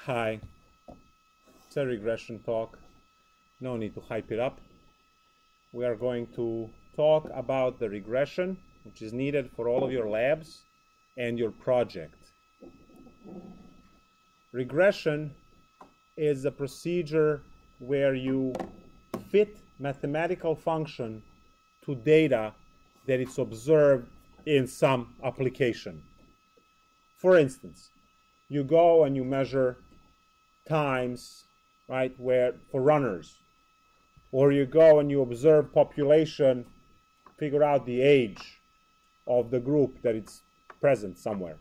Hi, it's a regression talk. No need to hype it up. We are going to talk about the regression, which is needed for all of your labs and your project. Regression is a procedure where you fit mathematical function to data that is observed in some application. For instance, you go and you measure times, right, where for runners, or you go and you observe population, figure out the age of the group that it's present somewhere.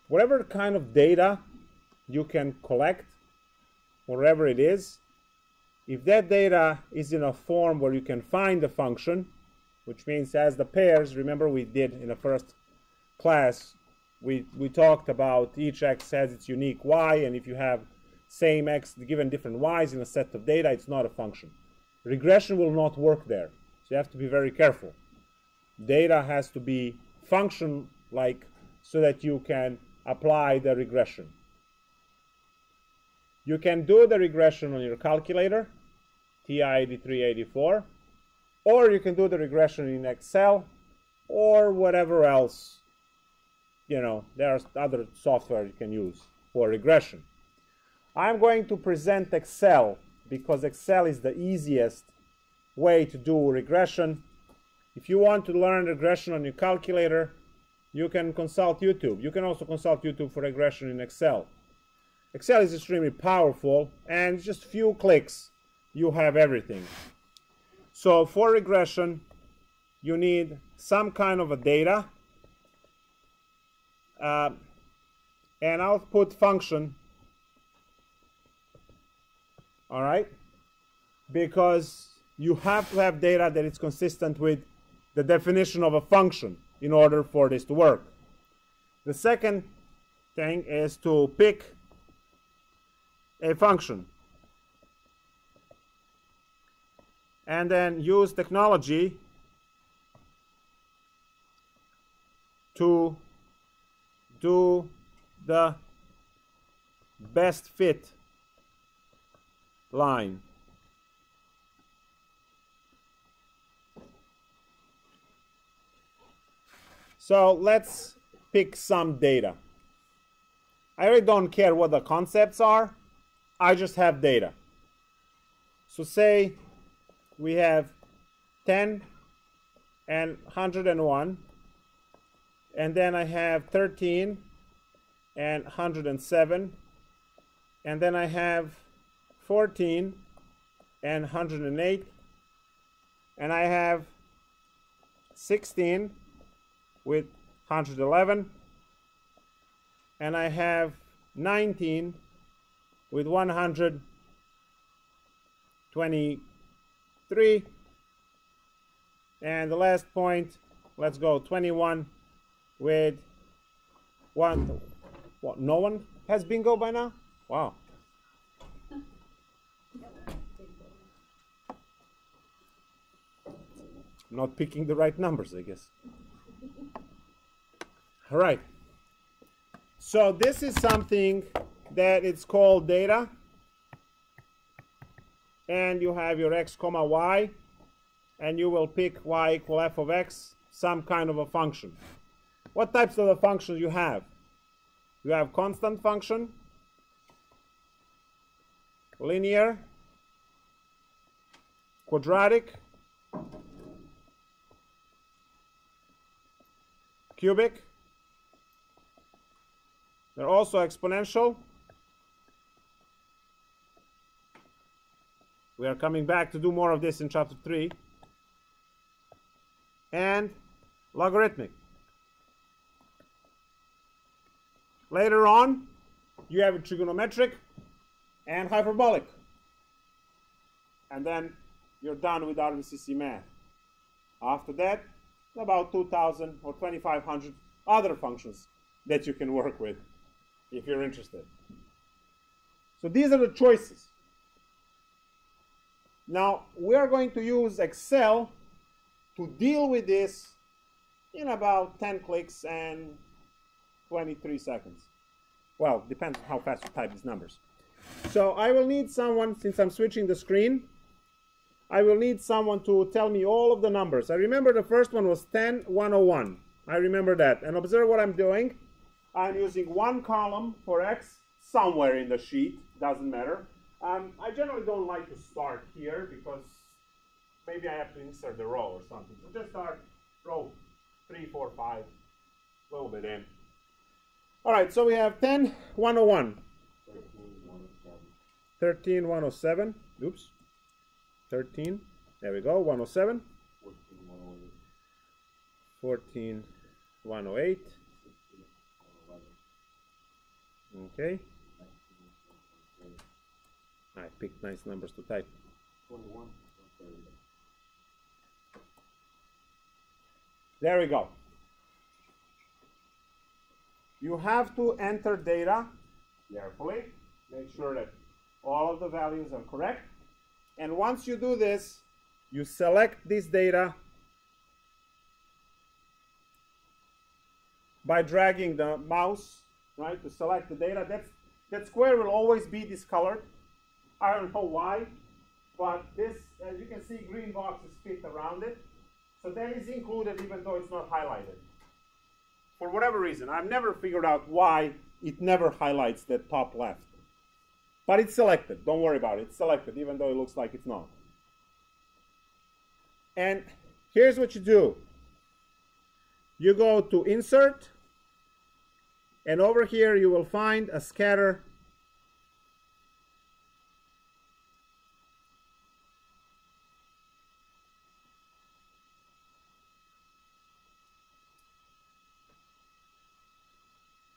Whatever kind of data you can collect, wherever it is, if that data is in a form where you can find the function, which means as the pairs, remember we did in the first class, we talked about each x has its unique y, and if you have same x given different y's in a set of data, it's not a function. Regression will not work there, so you have to be very careful. Data has to be function-like so that you can apply the regression. You can do the regression on your calculator, TI-8384, or you can do the regression in Excel or whatever else. You know, there's other software you can use for regression. I'm going to present Excel because Excel is the easiest way to do regression. If you want to learn regression on your calculator, you can consult YouTube. You can also consult YouTube for regression in Excel. Excel is extremely powerful, and just a few clicks, you have everything. So for regression, you need some kind of a data, an output function, all right, because you have to have data that is consistent with the definition of a function in order for this to work. The second thing is to pick a function and then use technology to do the best fit line. So let's pick some data. I really don't care what the concepts are. I just have data. So say we have 10 and 101, and then I have 13 and 107, and then I have 14 and 108, and I have 16 with 111, and I have 19 with 123, and the last point, let's go 21 with one. What, no one has bingo by now? Wow. I'm not picking the right numbers, I guess. All right. So this is something that it's called data, and you have your x comma y, and you will pick y equal f of x, some kind of a function. What types of the functions you have? You have constant function, linear, quadratic, cubic. They're also exponential. We are coming back to do more of this in chapter 3. And logarithmic. Later on, you have trigonometric and hyperbolic. And then you're done with RVCC math. After that, about 2,000 or 2,500 other functions that you can work with if you're interested. So these are the choices. Now, we are going to use Excel to deal with this in about 10 clicks and 23 seconds. Well, depends on how fast you type these numbers. So I will need someone, since I'm switching the screen, I will need someone to tell me all of the numbers. I remember the first one was 10, 101. I remember that. And observe what I'm doing. I'm using one column for x somewhere in the sheet. Doesn't matter. I generally don't like to start here because maybe I have to insert the row or something. So just start row 3, 4, 5, a little bit in. All right, so we have 10, 101. 13, 107. Oops. 13. There we go. 107. 14, 108. Okay. I picked nice numbers to type. 21. There we go. You have to enter data carefully. Make sure that all of the values are correct. And once you do this, you select this data by dragging the mouse, right, to select the data. That square will always be discolored. I don't know why, but this, as you can see, green boxes fit around it. So that is included even though it's not highlighted. For whatever reason, I've never figured out why it never highlights the top left. But it's selected. Don't worry about it. It's selected, even though it looks like it's not. And here's what you do. You go to Insert, and over here you will find a scatter.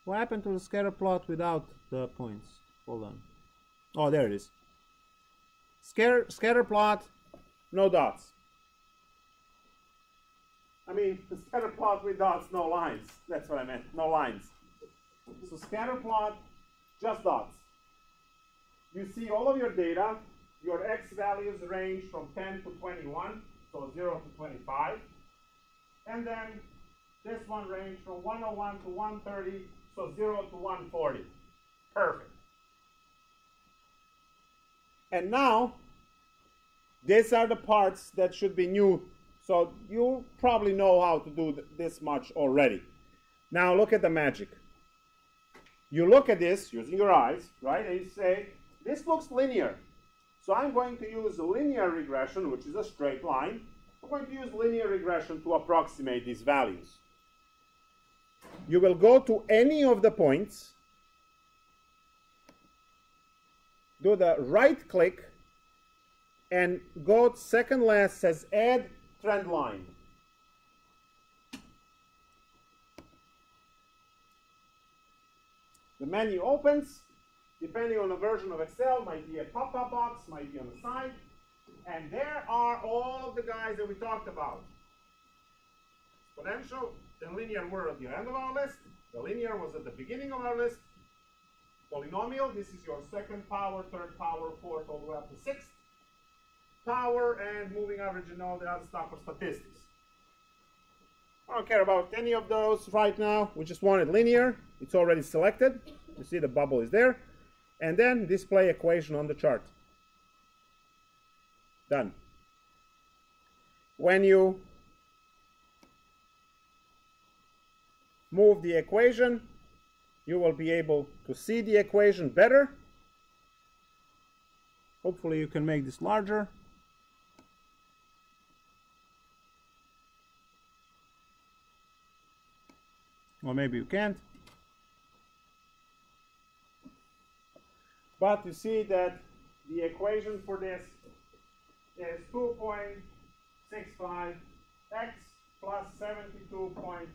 What happened to the scatter plot without the points? Hold on. Oh, there it is. Scatter plot, no dots. I mean, the scatter plot with dots, no lines. That's what I meant, no lines. So scatter plot, just dots. You see all of your data. Your x values range from 10 to 21, so 0 to 25. And then this one range from 101 to 130, so 0 to 140. Perfect. And now, these are the parts that should be new. So you probably know how to do this much already. Now look at the magic. You look at this using your eyes, right? And you say, this looks linear. So I'm going to use a linear regression, which is a straight line. I'm going to use linear regression to approximate these values. You will go to any of the points, do the right click, and go second last, says add trend line. The menu opens. Depending on the version of Excel, might be a pop-up box, might be on the side. And there are all of the guys that we talked about. Exponential and linear were at the end of our list. The linear was at the beginning of our list. Polynomial, this is your second power, third power, fourth, all the way up to sixth power, and moving average and all the other stuff for statistics. I don't care about any of those right now. We just wanted linear. It's already selected. You see the bubble is there. And then display equation on the chart. Done. When you move the equation, you will be able to see the equation better. Hopefully you can make this larger. Or maybe you can't. But you see that the equation for this is 2.65 x plus 72 point,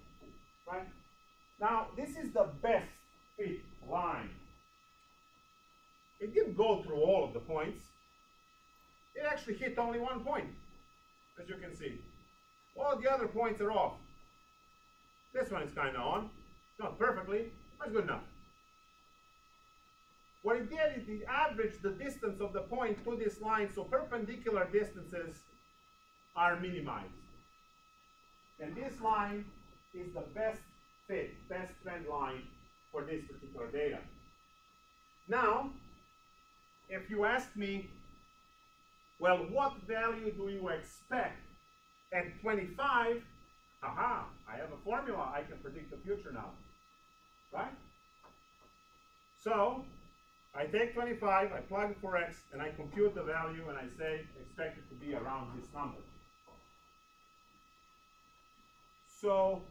right? Now, this is the best fit line. It didn't go through all of the points. It actually hit only one point, as you can see. All the other points are off. This one is kind of on. Not perfectly, but it's good enough. What it did is it averaged the distance of the point to this line, so perpendicular distances are minimized. And this line is the best fit, best trend line for this particular data. Now, if you ask me, well, what value do you expect at 25? Aha, I have a formula. I can predict the future now, right? So, I take 25, I plug it for x, and I compute the value, and I say expect it to be around this number. So,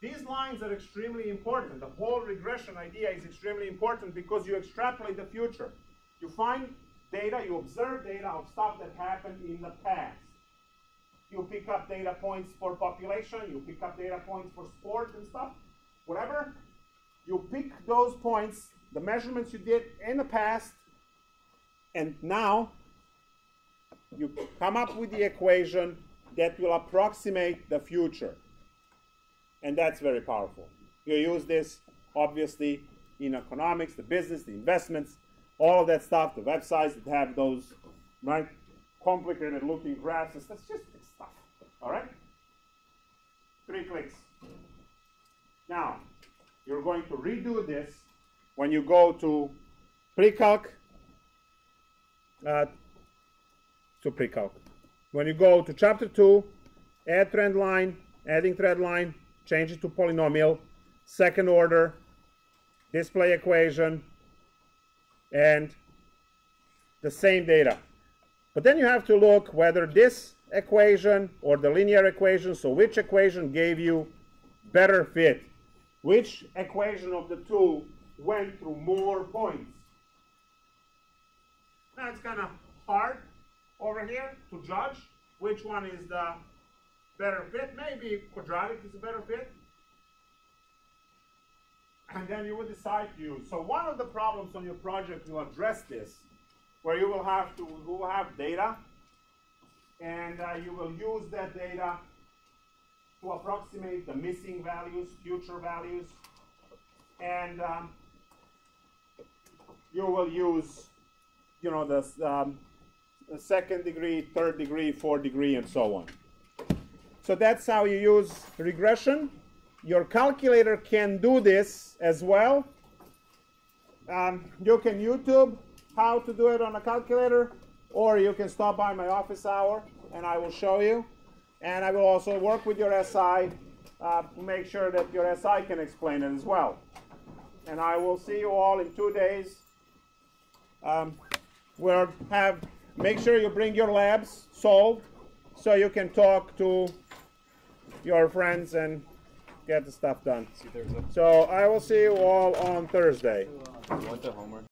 these lines are extremely important. The whole regression idea is extremely important because you extrapolate the future. You find data, you observe data of stuff that happened in the past. You pick up data points for population, you pick up data points for sport and stuff, whatever. You pick those points, the measurements you did in the past, and now you come up with the equation that will approximate the future. And that's very powerful. You use this, obviously, in economics, the business, the investments, all of that stuff, the websites that have those, right, complicated looking graphs. That's just stuff, all right? 3 clicks. Now, you're going to redo this when you go to PreCalc, When you go to chapter 2, add trend line, adding trend line, change it to polynomial, second order, display equation, and the same data. But then you have to look whether this equation or the linear equation, so which equation gave you better fit? Which equation of the two went through more points? Now it's kind of hard over here to judge which one is the better fit. Maybe quadratic is a better fit. And then you will decide to use. So one of the problems on your project will address this, where you will have data, and you will use that data to approximate the missing values, future values, and you will use, the second degree, third degree, fourth degree, and so on. So that's how you use regression. Your calculator can do this as well. You can YouTube how to do it on a calculator, or you can stop by my office hour and I will show you. And I will also work with your SI to make sure that your SI can explain it as well. And I will see you all in 2 days. Make sure you bring your labs solved so you can talk to your friends and get the stuff done. So I will see you all on Thursday. You want the homework?